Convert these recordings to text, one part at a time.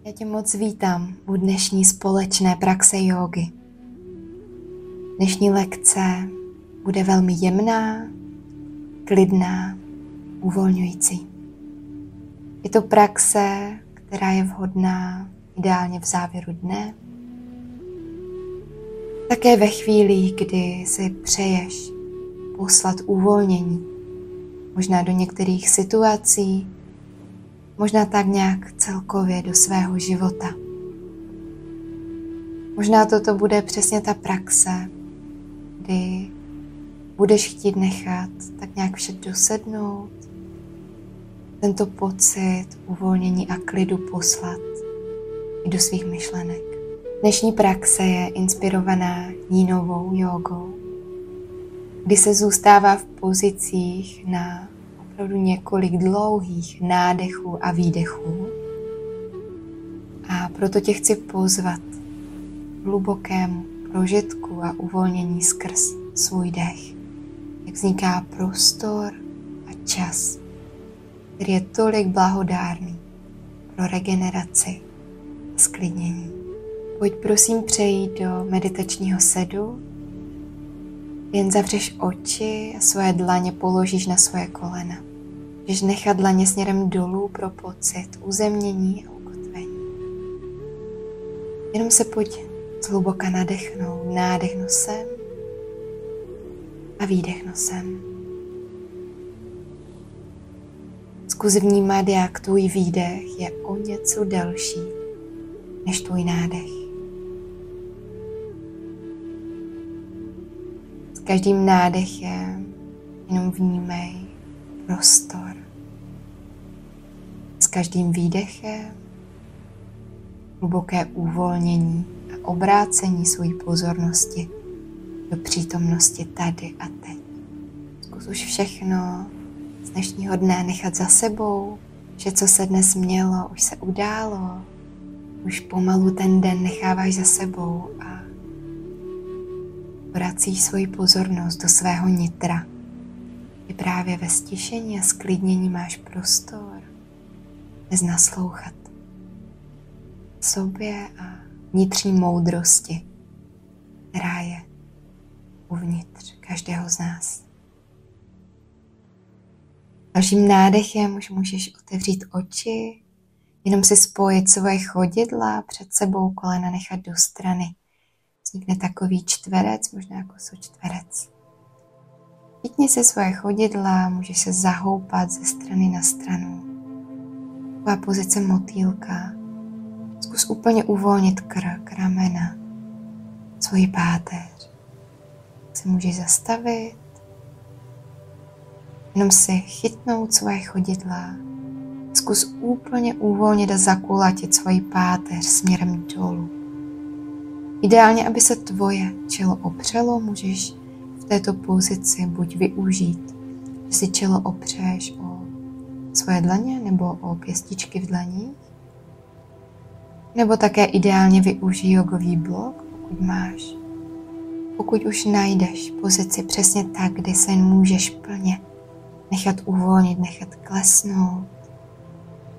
Já tě moc vítám u dnešní společné praxe jógy. Dnešní lekce bude velmi jemná, klidná, uvolňující. Je to praxe, která je vhodná ideálně v závěru dne, také ve chvíli, kdy si přeješ poslat uvolnění, možná do některých situací, možná tak nějak celkově do svého života. Možná toto bude přesně ta praxe, kdy budeš chtít nechat tak nějak vše dosednout, tento pocit uvolnění a klidu poslat i do svých myšlenek. Dnešní praxe je inspirovaná jínovou jógou, kdy se zůstává v pozicích na opravdu několik dlouhých nádechů a výdechů. A proto tě chci pozvat k hlubokému prožitku a uvolnění skrz svůj dech. Jak vzniká prostor a čas, který je tolik blahodárný pro regeneraci a sklidnění. Pojď prosím přejít do meditačního sedu, jen zavřeš oči a svoje dlaně položíš na svoje kolena. Můžeš nechat dlaně směrem dolů pro pocit uzemnění a ukotvení. Jenom se pojď zhluboka nadechnout. Nádech nosem a výdech nosem. Zkus vnímat, jak tvůj výdech je o něco delší než tvůj nádech. S každým nádechem jenom vnímej prostor. S každým výdechem hluboké uvolnění a obrácení své pozornosti do přítomnosti tady a teď. Zkus už všechno z dnešního dne nechat za sebou, že co se dnes mělo, už se událo, už pomalu ten den necháváš za sebou a vracíš svoji pozornost do svého nitra. I právě ve stišení a sklidnění máš prostor dnes naslouchat sobě a vnitřní moudrosti, která je uvnitř každého z nás. Dalším nádechem už můžeš otevřít oči, jenom si spojit svoje chodidla před sebou, kolena nechat do strany. Vznikne takový čtverec, možná jako sočtverec. Chytni si svoje chodidla, můžeš se zahoupat ze strany na stranu. Taková pozice motýlka. Zkus úplně uvolnit krk, ramena, svoji páteř. Se můžeš zastavit, jenom si chytnout svoje chodidla. Zkus úplně uvolnit a zakulatit svoji páteř směrem dolů. Ideálně, aby se tvoje čelo opřelo, můžeš v této pozici buď využít, že si čelo opřeš o svoje dlaně nebo o pěstičky v dlaních, nebo také ideálně využij jogový blok, pokud máš. Pokud už najdeš pozici přesně tak, kdy se jen můžeš plně nechat uvolnit, nechat klesnout,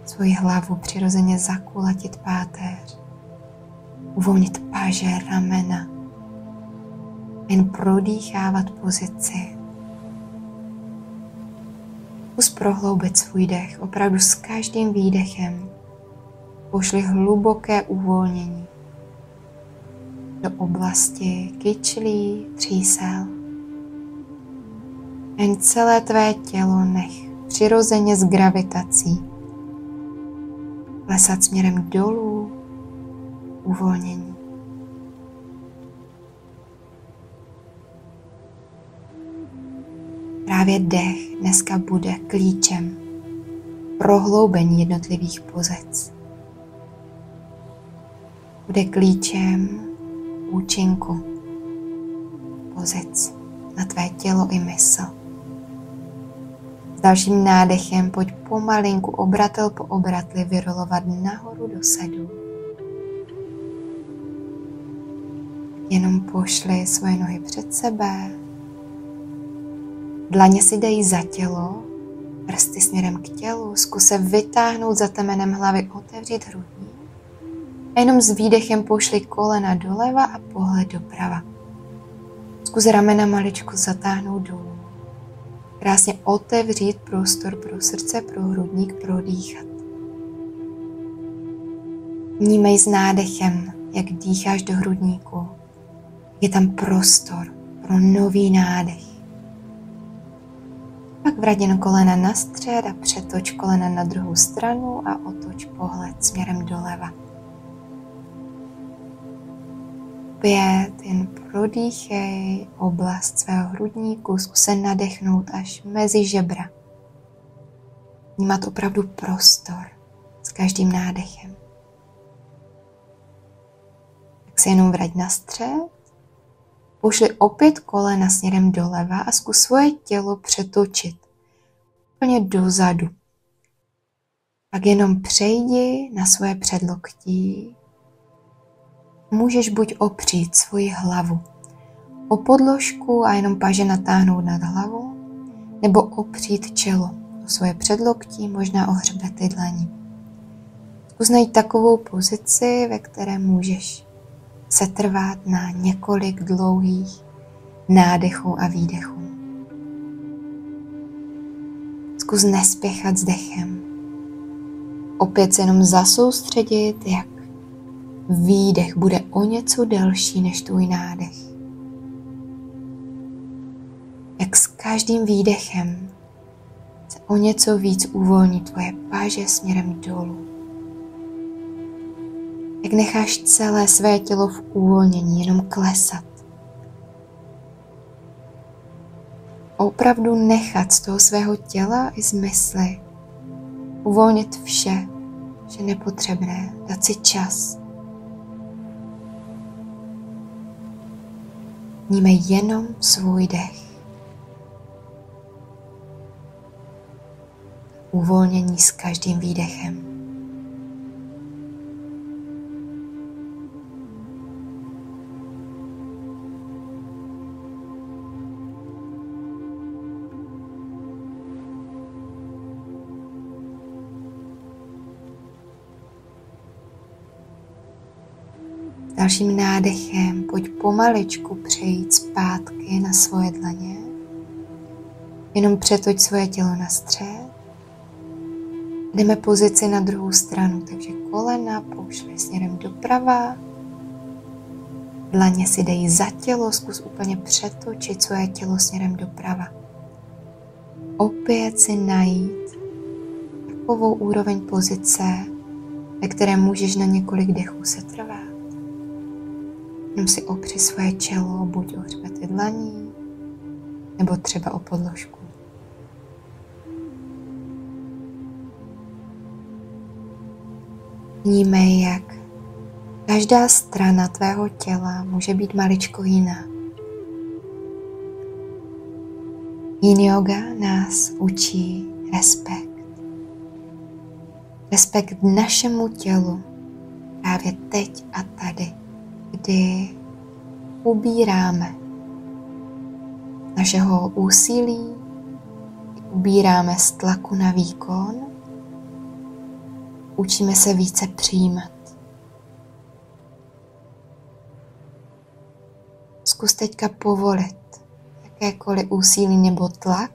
svoji hlavu přirozeně zakulatit páteř, uvolnit páže, ramena, jen prodýchávat pozici. Zkus prohloubit svůj dech, opravdu s každým výdechem pošli hluboké uvolnění do oblasti kyčlí, třísel. Jen celé tvé tělo nech přirozeně s gravitací klesat směrem dolů, uvolnění. Právě dech dneska bude klíčem prohloubení jednotlivých pozic. Bude klíčem účinku pozic na tvé tělo i mysl. S dalším nádechem pojď pomalinku obratel po obratli vyrolovat nahoru do sedu. Jenom pošli svoje nohy před sebe. Dlaně si dají za tělo, prsty směrem k tělu, zkus se vytáhnout za temenem hlavy, otevřít hrudník A jenom s výdechem pošli kolena doleva a pohled doprava. Zkus ramena maličko zatáhnout dolů. Krásně otevřít prostor pro srdce, pro hrudník, prodýchat. Vnímej s nádechem, jak dýcháš do hrudníku. Je tam prostor pro nový nádech. Pak vrať jen kolena na střed a přetoč kolena na druhou stranu a otoč pohled směrem doleva. Opět jen prodýchej oblast svého hrudníku, zkus se nadechnout až mezi žebra. Vnímat opravdu prostor s každým nádechem. Tak se jenom vrať na střed, pošli opět kolena směrem doleva a zkus svoje tělo přetočit úplně dozadu. Pak jenom přejdi na svoje předloktí. Můžeš buď opřít svoji hlavu o podložku a jenom paže natáhnout nad hlavu, nebo opřít čelo o svoje předloktí, možná o hřbety dlaní. Zkus najít takovou pozici, ve které můžeš setrvat na několik dlouhých nádechů a výdechů. Zkus nespěchat s dechem. Opět se jenom zasoustředit, jak výdech bude o něco delší než tvůj nádech. Jak s každým výdechem se o něco víc uvolní tvoje páže směrem dolů. Jak necháš celé své tělo v uvolnění jenom klesat. Opravdu nechat z toho svého těla i z mysli uvolnit vše nepotřebné, dát si čas. Vnímej jenom svůj dech. Uvolnění s každým výdechem. Dalším nádechem pojď pomaličku přejít zpátky na svoje dlaně. Jenom přetoč svoje tělo na střed. Jdeme pozici na druhou stranu, takže kolena pošli směrem doprava. Dlaně si dej za tělo, zkus úplně přetočit svoje tělo směrem doprava. Opět si najít takovou úroveň pozice, ve které můžeš na několik dechů setrvat. Jenom si opři svoje čelo buď o hřbety dlaní, nebo třeba o podložku. Vnímej, jak každá strana tvého těla může být maličko jiná. Yin yoga nás učí respekt. Respekt k našemu tělu právě teď a tady, kdy ubíráme našeho úsilí, ubíráme z tlaku na výkon, učíme se více přijímat. Zkus teďka povolit jakékoliv úsilí nebo tlak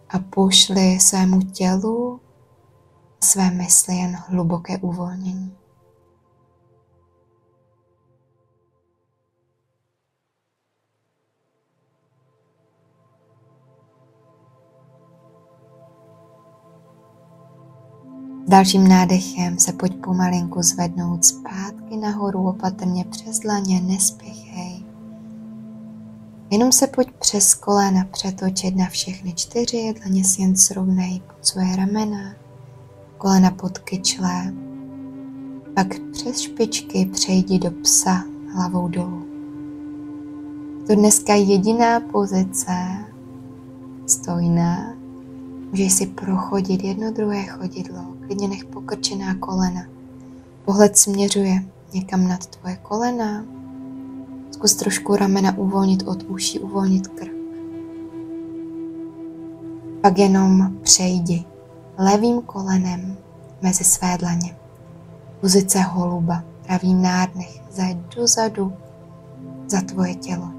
a pošli svému tělu a své mysli jen hluboké uvolnění. Dalším nádechem se pojď pomalinku zvednout zpátky nahoru, opatrně přes dlaně, nespěchej. Jenom se pojď přes kolena přetočit na všechny 4, dlaně si jen srovnej pod svoje ramena, kolena pod kyčle. Pak přes špičky přejdi do psa hlavou dolů. Je to dneska jediná pozice, stojná. Můžeš si prochodit jedno druhé chodidlo, klidně nech pokrčená kolena. Pohled směřuje někam nad tvoje kolena. Zkus trošku ramena uvolnit od uší, uvolnit krk. Pak jenom přejdi levým kolenem mezi své dlaně. Pozice holuba, pravý nádech, zajď dozadu za tvoje tělo.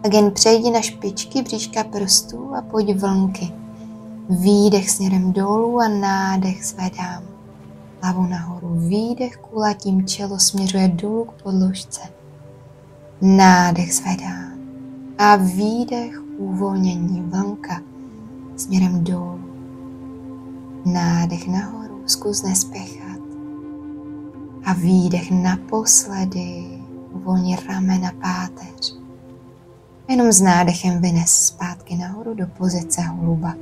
Tak jen přejdi na špičky bříška prstů a pojď vlnky. Výdech směrem dolů a nádech zvedám. Hlavu nahoru, výdech kulatím, čelo směřuje dolů k podložce. Nádech zvedám a výdech uvolnění, vlnka směrem dolů. Nádech nahoru, zkus nespěchat. A výdech naposledy, uvolni ramena, páteř. Jenom s nádechem vynes zpátky nahoru do pozice holuba.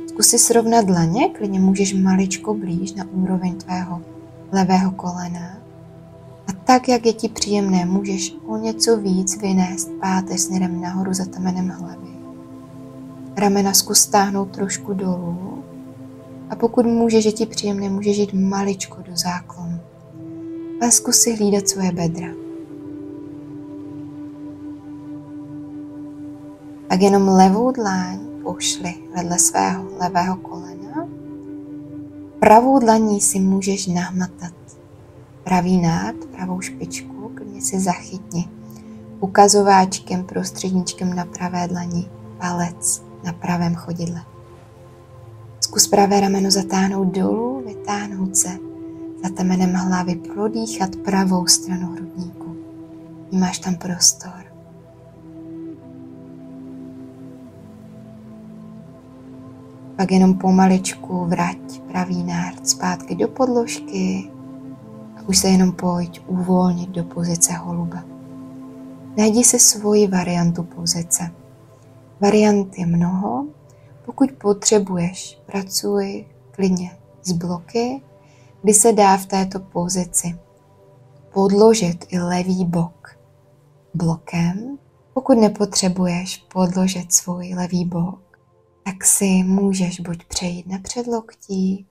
Zkus si srovnat dlaně, klidně můžeš maličko blíž na úroveň tvého levého kolena. A tak, jak je ti příjemné, můžeš o něco víc vynést páteř směrem nahoru za temenem hlavy. Ramena zkus stáhnout trošku dolů. A pokud můžeš, je ti příjemné, můžeš jít maličko do záklonu. A zkus si hlídat svoje bedra. Pak jenom levou dlaň pošli vedle svého levého kolena. Pravou dlaní si můžeš nahmatat pravý nád, pravou špičku, klidně si zachytni ukazováčkem, prostředníčkem na pravé dlani, palec na pravém chodidle. Zkus pravé rameno zatáhnout dolů, vytáhnout se za temenem hlavy, prodýchat pravou stranu hrudníku. Máš tam prostor. Pak jenom pomaličku vrať pravý nárt zpátky do podložky a už se jenom pojď uvolnit do pozice holuba. Najdi si svoji variantu pozice. Variant je mnoho. Pokud potřebuješ, pracuj klidně s bloky, kdy se dá v této pozici podložit i levý bok blokem. Pokud nepotřebuješ podložit svůj levý bok, tak si můžeš buď přejít na předloktí,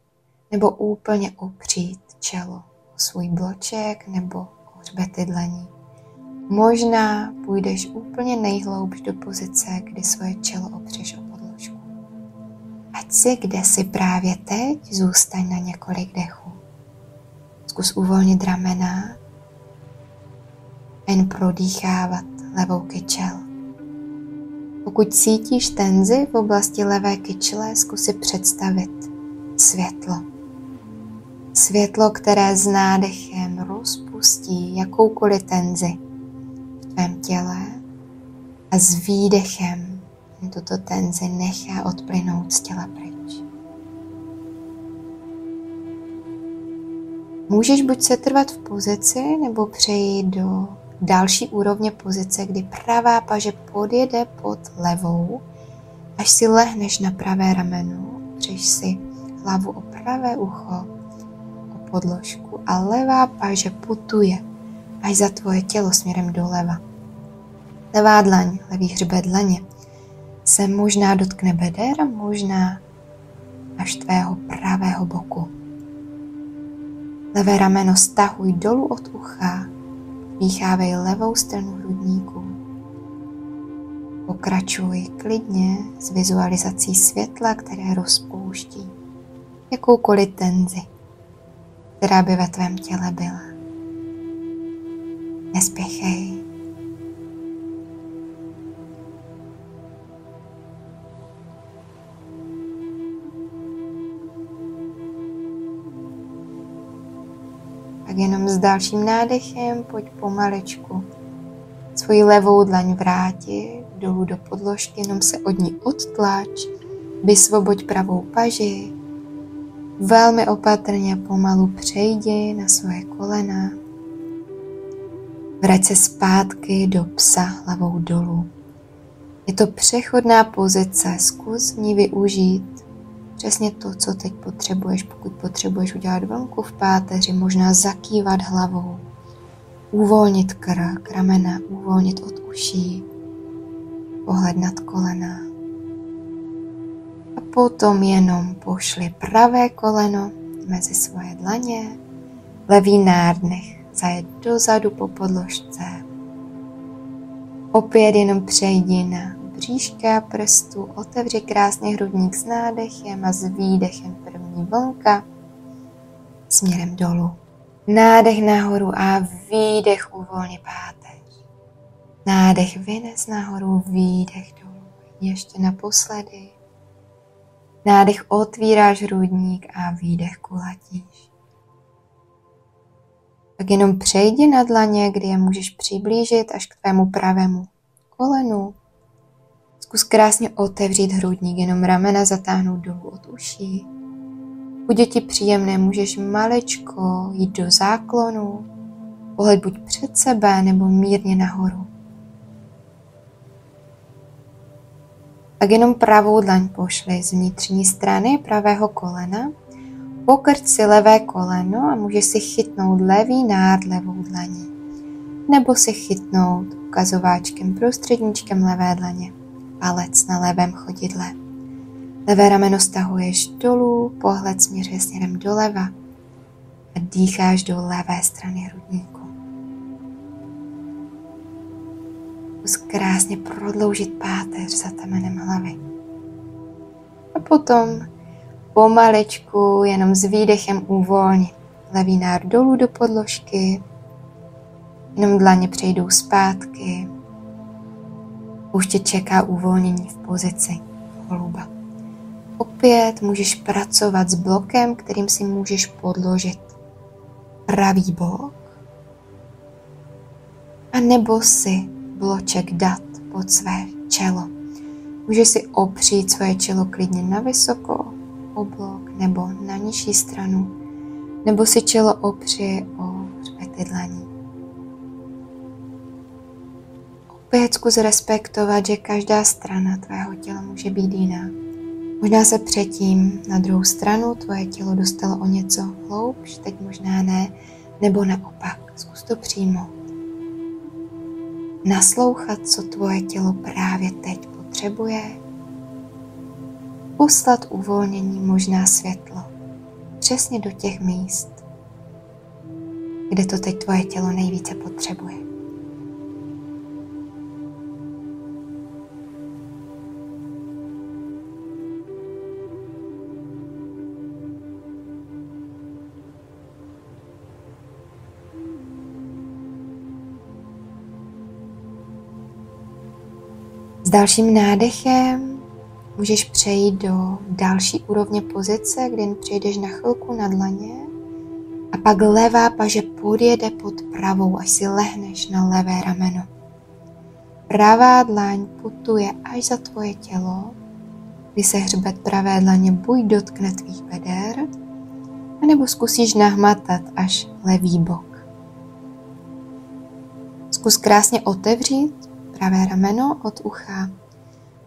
nebo úplně opřít čelo o svůj bloček nebo o hřbety dlaní. Možná půjdeš úplně nejhloubš do pozice, kdy svoje čelo opřeš o podložku. Ať si, kde si právě teď, zůstaň na několik dechů. Zkus uvolnit ramena a jen prodýchávat levou kyčel. Pokud cítíš tenzi v oblasti levé kyčle, zkus si představit světlo. Světlo, které s nádechem rozpustí jakoukoliv tenzi v tvém těle a s výdechem tuto tenzi nechá odplynout z těla pryč. Můžeš buď setrvat v pozici, nebo přejít do další úrovně pozice, kdy pravá paže podjede pod levou, až si lehneš na pravé rameno, přeš si hlavu o pravé ucho, o podložku a levá paže putuje až za tvoje tělo směrem doleva. Levá dlaň, levý hřbet dlaně se možná dotkne beder, možná až tvého pravého boku. Levé rameno stahuj dolů od ucha, dýchávej levou stranu hrudníku. Pokračuj klidně s vizualizací světla, které rozpouští jakoukoliv tenzi, která by ve tvém těle byla. Nespěchej. Tak jenom s dalším nádechem pojď pomalečku svoji levou dlaň vrátit dolů do podložky, jenom se od ní odtlač, vysvoboď pravou paži, velmi opatrně pomalu přejdi na svoje kolena, vrať se zpátky do psa hlavou dolů. Je to přechodná pozice, zkus v ní využít přesně to, co teď potřebuješ. Pokud potřebuješ udělat vlnku v páteři, možná zakývat hlavou, uvolnit krk, ramena, uvolnit od uší, pohled nad kolena. A potom jenom pošli pravé koleno mezi svoje dlaně, levý nádech zajet dozadu po podložce. Opět jenom přejdi na bříška, prstů, otevři krásně hrudník s nádechem a s výdechem první vlnka směrem dolů. Nádech nahoru a výdech uvolni páteř. Nádech vynes nahoru, výdech dolů. Ještě naposledy. Nádech otvíráš hrudník a výdech kulatíš. Tak jenom přejdi na dlaně, kdy je můžeš přiblížit až k tvému pravému kolenu. Zkus krásně otevřít hrudník, jenom ramena zatáhnout dolů od uší. Pokud je ti příjemné, můžeš maličko jít do záklonu, pohled buď před sebe nebo mírně nahoru. Tak jenom pravou dlaň pošli z vnitřní strany pravého kolena, pokrč si levé koleno a můžeš si chytnout levý nárt levou dlaní. Nebo si chytnout ukazováčkem prostředníčkem levé dlaně, palec na levém chodidle. Levé rameno stahuješ dolů, pohled směřuje směrem doleva a dýcháš do levé strany hrudníku. Zkus krásně prodloužit páteř za temenem hlavy. A potom pomaličku jenom s výdechem uvolni levý nárt dolů do podložky, jenom dlaně přejdou zpátky. Už tě čeká uvolnění v pozici holuba. Opět můžeš pracovat s blokem, kterým si můžeš podložit pravý bok, a nebo si bloček dát pod své čelo. Můžeš si opřít svoje čelo klidně na vysoko o blok nebo na nižší stranu, nebo si čelo opři o hřbety dlaní. Opět zkus respektovat, že každá strana tvého těla může být jiná. Možná se předtím na druhou stranu tvoje tělo dostalo o něco hloubš, teď možná ne, nebo naopak. Zkus to přijmout. Naslouchat, co tvoje tělo právě teď potřebuje. Poslat uvolnění, možná světlo, přesně do těch míst, kde to teď tvoje tělo nejvíce potřebuje. S dalším nádechem můžeš přejít do další úrovně pozice, kdy jen přejdeš na chvilku na dlaně a pak levá paže podjede pod pravou, až si lehneš na levé rameno. Pravá dlaň putuje až za tvoje tělo, kdy se hřbet pravé dlaně buď dotkne tvých beder, anebo zkusíš nahmatat až levý bok. Zkus krásně otevřít pravé rameno od ucha,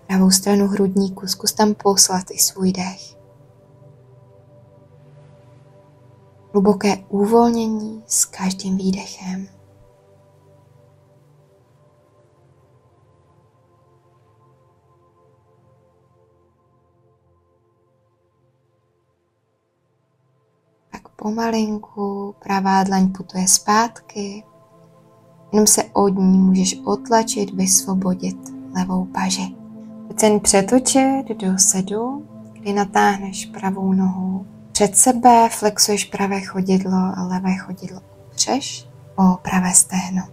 pravou stranu hrudníku, zkus tam poslat i svůj dech. Hluboké uvolnění s každým výdechem. Tak pomalinku pravá dlaň putuje zpátky. Jenom se od ní můžeš otlačit, vysvobodit levou paži. Pojď se přetočit do sedu, kdy natáhneš pravou nohu před sebe, flexuješ pravé chodidlo a levé chodidlo opřeš o pravé stehno.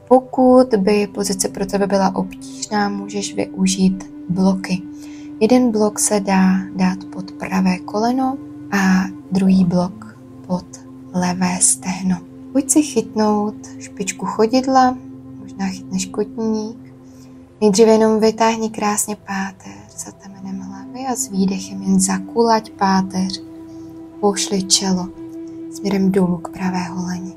Pokud by pozice pro tebe byla obtížná, můžeš využít bloky. Jeden blok se dá dát pod pravé koleno a druhý blok pod levé stehno. Pojď si chytnout špičku chodidla, možná chytneš kotník. Nejdříve jenom vytáhni krásně páteř za temenem hlavy a s výdechem jen zakulaď páteř. Pošli čelo směrem dolů k pravé holeni.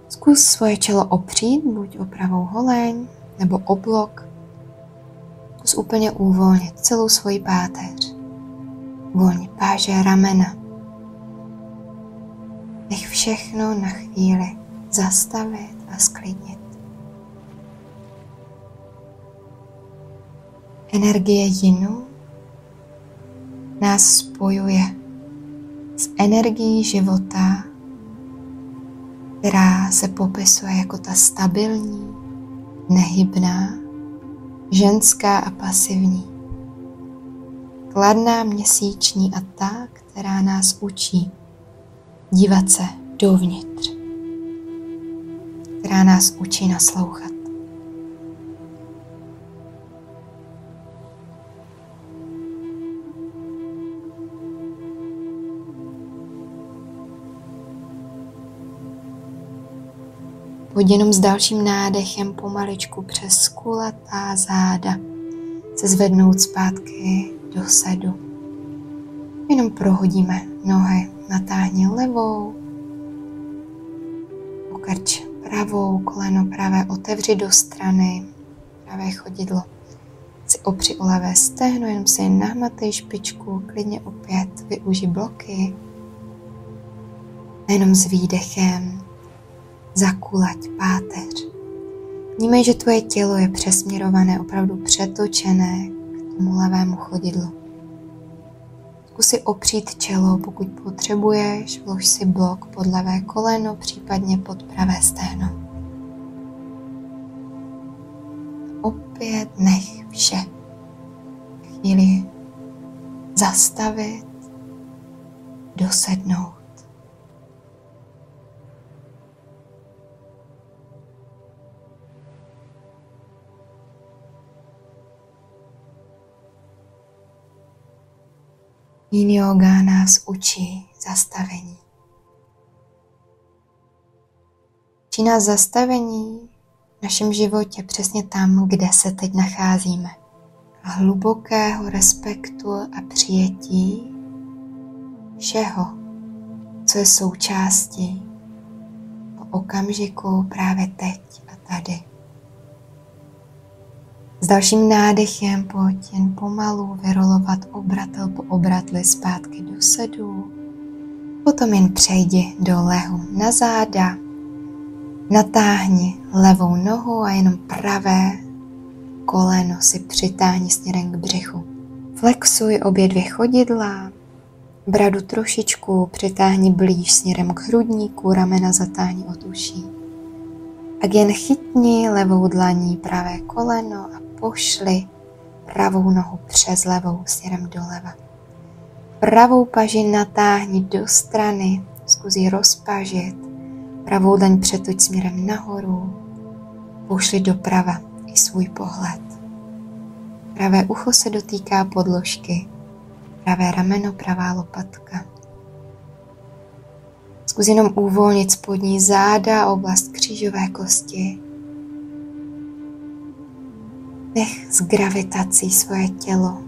Zkus svoje čelo opřít, buď o pravou holeň nebo o blok. Zkus úplně uvolnit celou svoji páteř. Uvolni páže, ramena. Nech všechno na chvíli zastavit a sklidnit. Energie jinu nás spojuje s energií života, která se popisuje jako ta stabilní, nehybná ženská a pasivní, kladná, měsíční a ta, která nás učí dívat se dovnitř, která nás učí naslouchat. Pojď jenom s dalším nádechem pomaličku přes kulatá záda se zvednout zpátky do sedu. Jenom prohodíme nohy, natáhni levou, pokrč pravou, koleno pravé otevři do strany, pravé chodidlo. Si opři o levé stehno, jenom si nahmatej špičku, klidně opět využij bloky. A jenom s výdechem zakulaď páteř. Vnímej, že tvoje tělo je přesměrované, opravdu přetočené k tomu levému chodidlu. Zkus si opřít čelo, pokud potřebuješ, vlož si blok pod levé koleno, případně pod pravé stehno. Opět nech vše chvíli zastavit, dosednout. Yin yoga nás učí zastavení. Učí nás zastavení v našem životě přesně tam, kde se teď nacházíme. A hlubokého respektu a přijetí všeho, co je součástí okamžiku právě teď a tady. S dalším nádechem pojď jen pomalu vyrolovat obratel po obratli zpátky do sedu. Potom jen přejdi do lehu na záda. Natáhni levou nohu a jenom pravé koleno si přitáhni směrem k břichu. Flexuj obě dvě chodidla. Bradu trošičku přitáhni blíž směrem k hrudníku, ramena zatáhni od uší. A jen chytni levou dlaní pravé koleno a pošli pravou nohu přes levou směrem doleva. Pravou paži natáhni do strany, zkus ji rozpažit. Pravou dlaň přetoč směrem nahoru, pošli doprava i svůj pohled. Pravé ucho se dotýká podložky, pravé rameno, pravá lopatka. Zkus jenom uvolnit spodní záda, oblast křížové kosti. Nech s gravitací svoje tělo.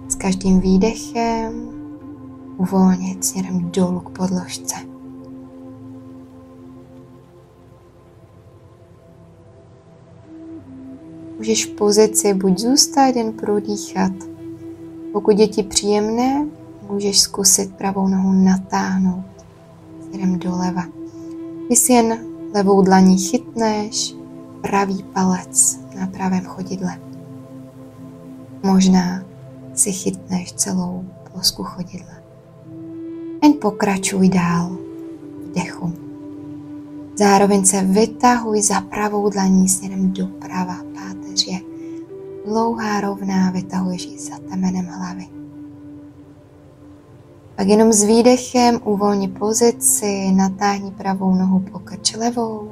S každým výdechem uvolnit směrem dolů k podložce. Můžeš v pozici buď zůstat, jen prodýchat. Pokud je ti příjemné, můžeš zkusit pravou nohu natáhnout směrem doleva. Když si jen levou dlaní chytneš pravý palec na pravém chodidle. Možná si chytneš celou plosku chodidla. Jen pokračuj dál v dechu. Zároveň se vytahuj za pravou dlaní směrem doprava. Páteř je dlouhá, rovná, vytahuješ ji za temenem hlavy. Pak jenom s výdechem uvolni pozici, natáhni pravou nohu, pokrč levou.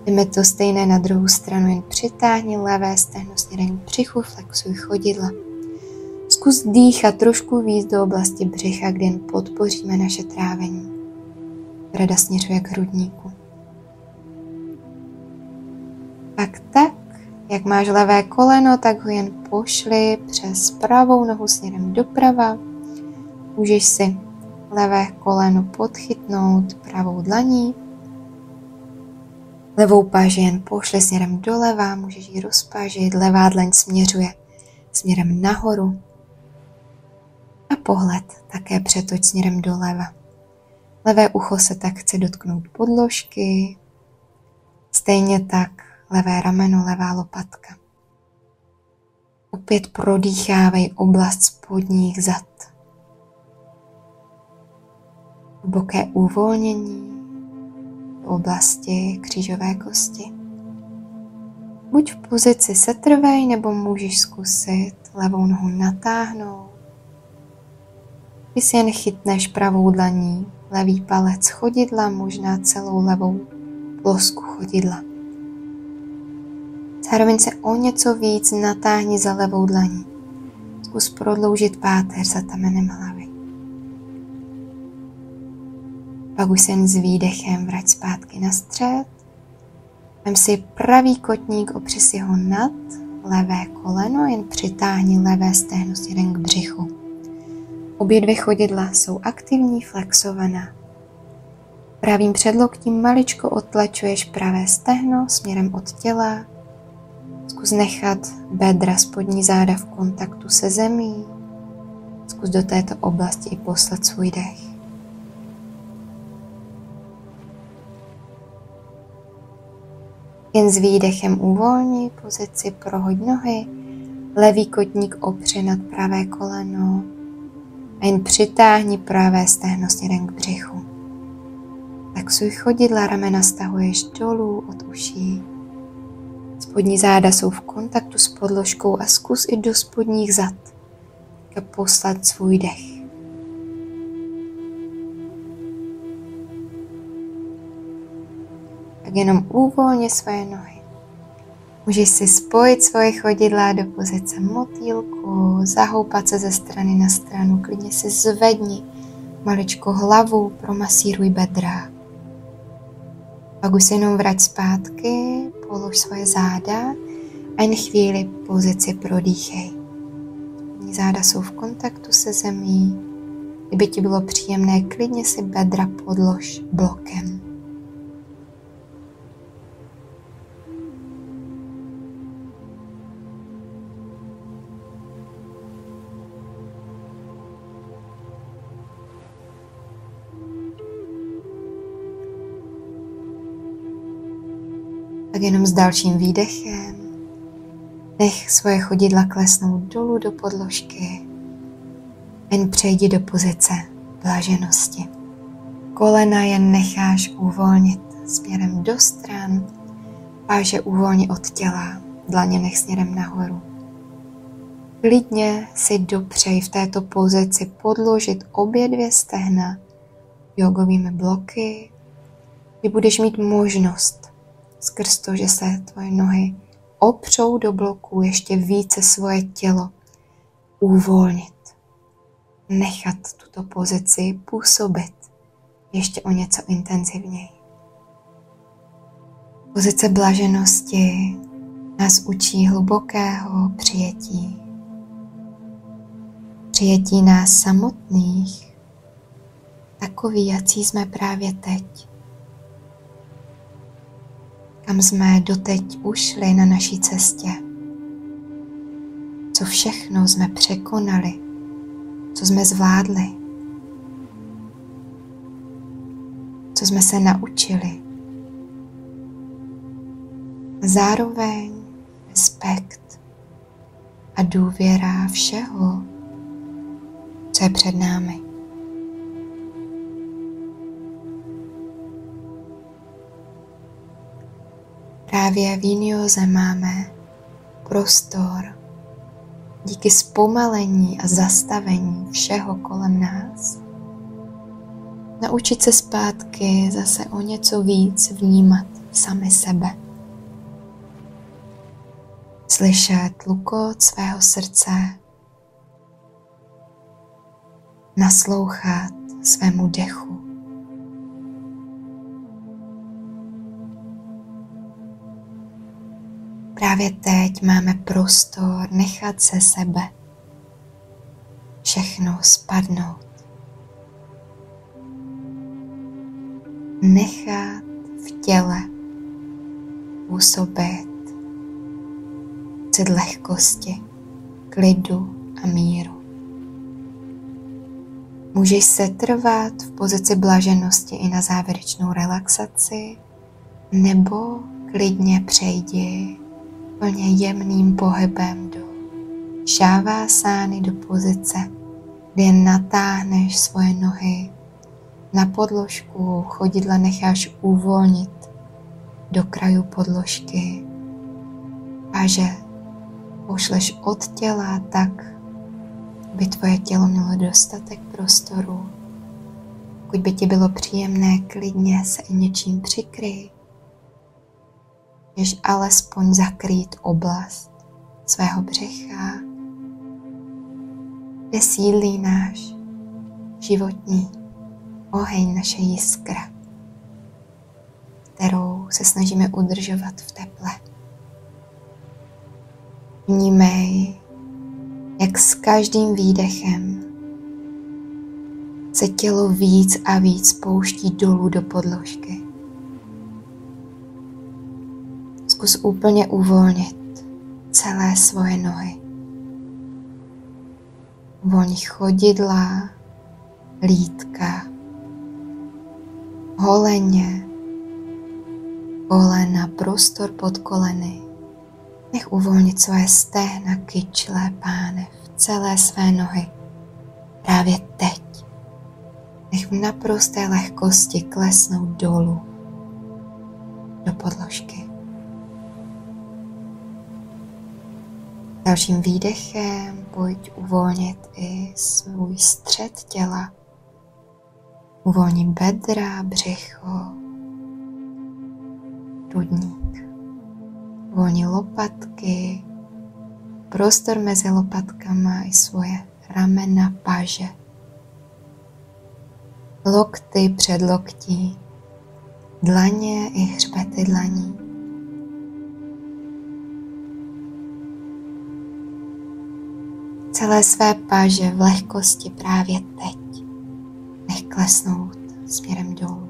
Jdeme to stejné na druhou stranu, jen přitáhni levé stehno směrem k břichu, flexuj chodidla. Zkus dýchat trošku víc do oblasti břicha, kde jen podpoříme naše trávení. Brada směřuje k hrudníku. Pak tak, jak máš levé koleno, tak ho jen pošli přes pravou nohu směrem doprava. Můžeš si levé koleno podchytnout pravou dlaní. Levou paži jen pošli směrem doleva, můžeš ji rozpažit, levá dlaň směřuje směrem nahoru. A pohled také přetoč směrem doleva. Levé ucho se tak chce dotknout podložky, stejně tak levé rameno, levá lopatka. Opět prodýchávej oblast spodních zad. Hluboké uvolnění v oblasti křížové kosti. Buď v pozici setrvej, nebo můžeš zkusit levou nohu natáhnout. Ty si jen chytneš pravou dlaní levý palec chodidla, možná celou levou plosku chodidla. Zároveň se o něco víc natáhni za levou dlaní. Zkus prodloužit páteř za tamenem hlavy. Pak už se jen s výdechem vrať zpátky na střed. Vem si pravý kotník, opři si ho nad levé koleno, jen přitáhni levé stehno směrem k břichu. Obě dvě chodidla jsou aktivní, flexovaná. Pravým předloktím maličko odtlačuješ pravé stehno směrem od těla. Zkus nechat bedra, spodní záda v kontaktu se zemí. Zkus do této oblasti i poslat svůj dech. Jen s výdechem uvolni pozici, prohoď nohy, levý kotník opři nad pravé koleno a jen přitáhni pravé stehno směrem k břichu. Flexuj chodidla, ramena stahuješ dolů od uší. Spodní záda jsou v kontaktu s podložkou a zkus i do spodních zad poslat svůj dech. Tak jenom uvolni svoje nohy. Můžeš si spojit svoje chodidla do pozice motýlku, zahoupat se ze strany na stranu, klidně si zvedni maličko hlavu, promasíruj bedra. Pak už si jenom vrať zpátky, polož svoje záda a jen chvíli pozici prodýchej. Záda jsou v kontaktu se zemí. Kdyby ti bylo příjemné, klidně si bedra podlož blokem. Tak jenom s dalším výdechem nech svoje chodidla klesnout dolů do podložky. Jen přejdi do pozice blaženosti. Kolena jen necháš uvolnit směrem do stran, páže uvolni od těla, dlaně nech směrem nahoru. Klidně si dopřej v této pozici podložit obě dvě stehna jogovými bloky, kdy budeš mít možnost skrz to, že se tvoje nohy opřou do bloku, ještě více svoje tělo uvolnit. Nechat tuto pozici působit ještě o něco intenzivněji. Pozice blaženosti nás učí hlubokého přijetí. Přijetí nás samotných, takový, jací jsme právě teď. Kam jsme doteď ušli na naší cestě. Co všechno jsme překonali, co jsme zvládli, co jsme se naučili. Zároveň respekt a důvěra všeho, co je před námi. Právě v Yin-józe máme prostor díky zpomalení a zastavení všeho kolem nás. Naučit se zpátky zase o něco víc vnímat sami sebe. Slyšet lukot svého srdce. Naslouchat svému dechu. Právě teď máme prostor nechat se sebe všechno spadnout. Nechat v těle působit cit lehkosti, klidu a míru. Můžeš se trvat v pozici blaženosti i na závěrečnou relaxaci, nebo klidně přejdi plně jemným pohybem do šávásány, do pozice, kdy jen natáhneš svoje nohy na podložku, chodidla necháš uvolnit do kraju podložky paže pošleš od těla tak, aby tvoje tělo mělo dostatek prostoru. Pokud by ti bylo příjemné, klidně se i něčím přikryj. Můžeš alespoň zakrýt oblast svého břicha, kde sídlí náš životní oheň, naše jiskra, kterou se snažíme udržovat v teple. Vnímej, jak s každým výdechem se tělo víc a víc pouští dolů do podložky. Zkus úplně uvolnit celé svoje nohy. Uvolni chodidla, lítka, holeně, kolena, prostor pod koleny. Nech uvolnit svoje stehna, kyčle, pánev, celé své nohy. Právě teď. Nech v naprosté lehkosti klesnout dolů do podložky. Dalším výdechem pojď uvolnit i svůj střed těla. Uvolni bedra, břicho, hrudník. Uvolni lopatky, prostor mezi lopatkama i svoje ramena, paže. Lokty před loktí, dlaně i hřbety dlaní. Celé své paže v lehkosti právě teď nech klesnout směrem dolů.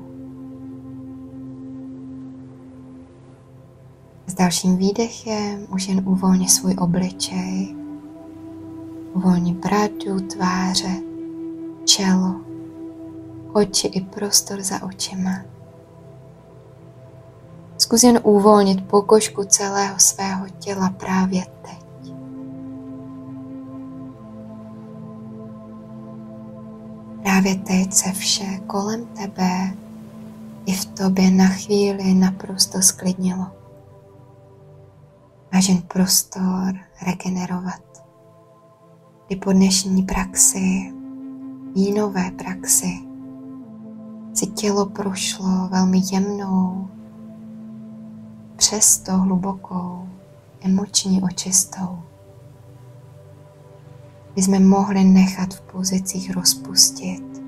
S dalším výdechem už jen uvolni svůj obličej, uvolni bradu, tváře, čelo, oči i prostor za očima. Zkus jen uvolnit pokožku celého svého těla právě teď. Právě teď se vše kolem tebe i v tobě na chvíli naprosto sklidnilo. Máš jen prostor regenerovat. I po dnešní praxi, jínové praxi, si tělo prošlo velmi jemnou, přesto hlubokou emoční očistou. My jsme mohli nechat v pozicích rozpustit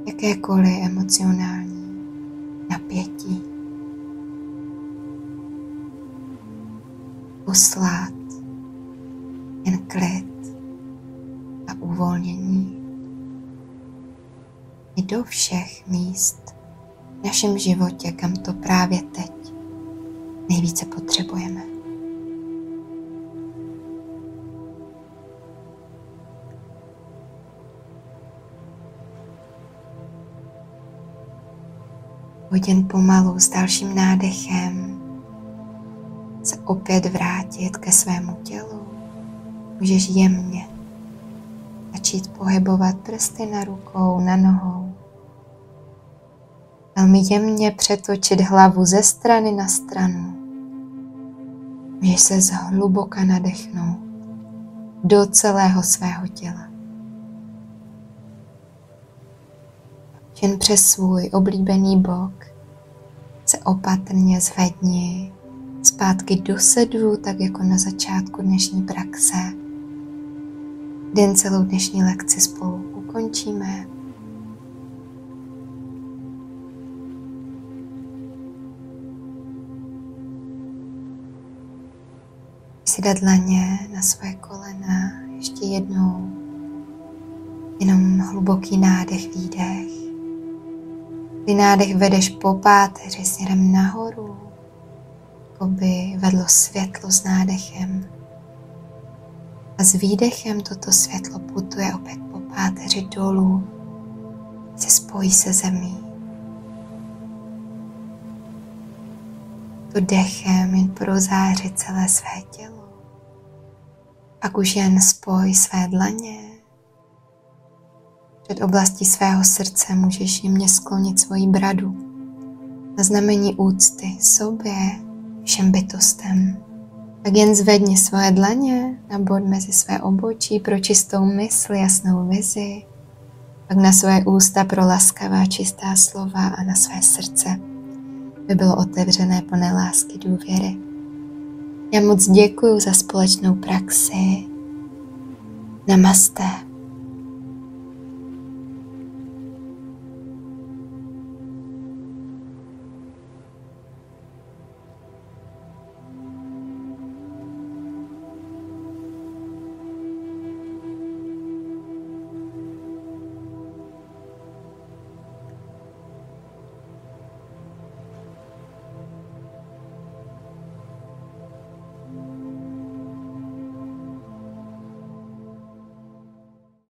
jakékoliv emocionální napětí. Poslat jen klid a uvolnění i do všech míst v našem životě, kam to právě teď nejvíce potřebujeme. Pojď jen pomalu s dalším nádechem se opět vrátit ke svému tělu. Můžeš jemně začít pohybovat prsty na rukou, na nohou. Velmi jemně přetočit hlavu ze strany na stranu. Můžeš se zhluboka nadechnout do celého svého těla. Jen přes svůj oblíbený bok se opatrně zvedni zpátky do sedu, tak jako na začátku dnešní praxe. Den celou dnešní lekci spolu ukončíme. Si dát dlaně na své kolena ještě jednou. Jenom hluboký nádech, výdech. Kdy nádech vedeš po páteři směrem nahoru, jako by vedlo světlo s nádechem. A s výdechem toto světlo putuje opět po páteři dolů, se spojí se zemí. To dechem jen prozářit celé své tělo. Pak už jen spoj své dlaně. Před oblastí svého srdce můžeš jemně sklonit svoji bradu na znamení úcty sobě, všem bytostem, Tak jen zvedni svoje dlaně na bod mezi své obočí pro čistou mysl, jasnou vizi. Pak na své ústa pro laskavá čistá slova a na své srdce, by bylo otevřené plné lásky, důvěry. Já moc děkuju za společnou praxi. Namaste.